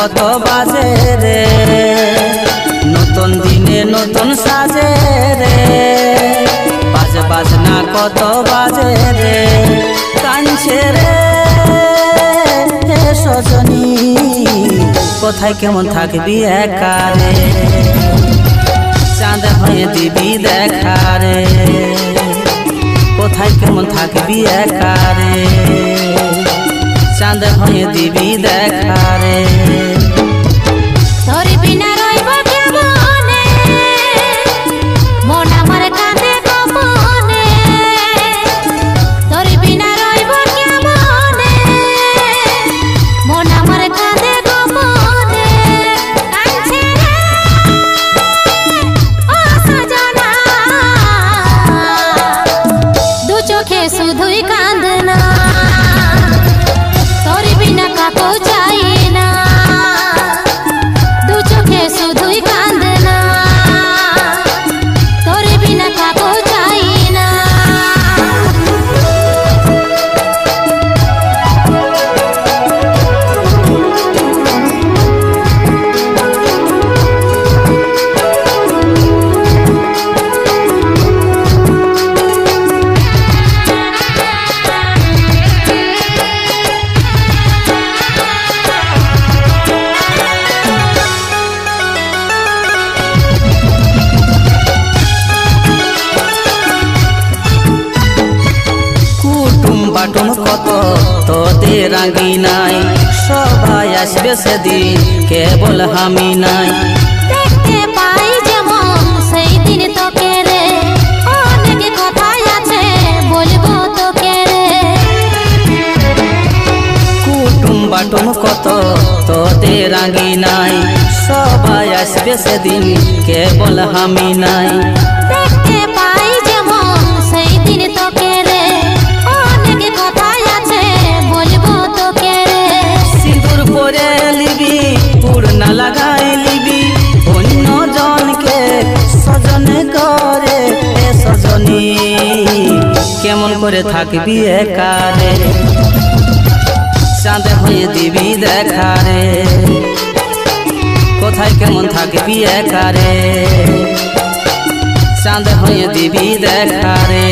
কত বাজে রে, নতুন দিনে নতুন সাজে রে, বাজনা কত বাজে রে, কাঁদছে রে সজনী, কোথায় কেমন থাকবি একা রে, চাঁদ হয়ে দিবি দেখা রে, কোথায় কেমন থাকবি একা রে, চাঁদ হয়ে দিবি দেখা রে। তোর বিনা রইব কেমনে, মন আমার কাঁদে গোপনে, তোর বিনা রইব কেমনে, মন আমার কাঁদে গোপনে, কাঁদছে রে ও সজনা, দু চোখে শুধুই কাঁদনা, তোর বিনা কাকো চাই না, দু চোখে শুধুই কাঁদনা, তোর বিনা কাকো চাই না। বাটন কত তোদের রাঙি নাই, সবাই আসবে সেদিন কেবল আমি নাই, দেখতে পাই যেমন সেই দিন তোকে রে, অনেক কথাই আছে বলবো তোকে রে, কুটুম বাটন কত তোদের রাঙি নাই, সবাই আসবে সেদিন কেবল আমি নাই, দেখতে পাই যেমন সেই দিন তোকে রে, অনেক কথাই আছে বলবো তোকে রে, সিঁদুর পরে লিবি পূর্ণা লাগাই লিবি, অন্য জনকে সজন করে সজনী, কেমন করে থাকবি একা রে, চাঁদ হয়ে দিবি দেখা রে, কোথায় কেমন থাকবি একা রে, চাঁদ হয়ে দিবি দেখা রে।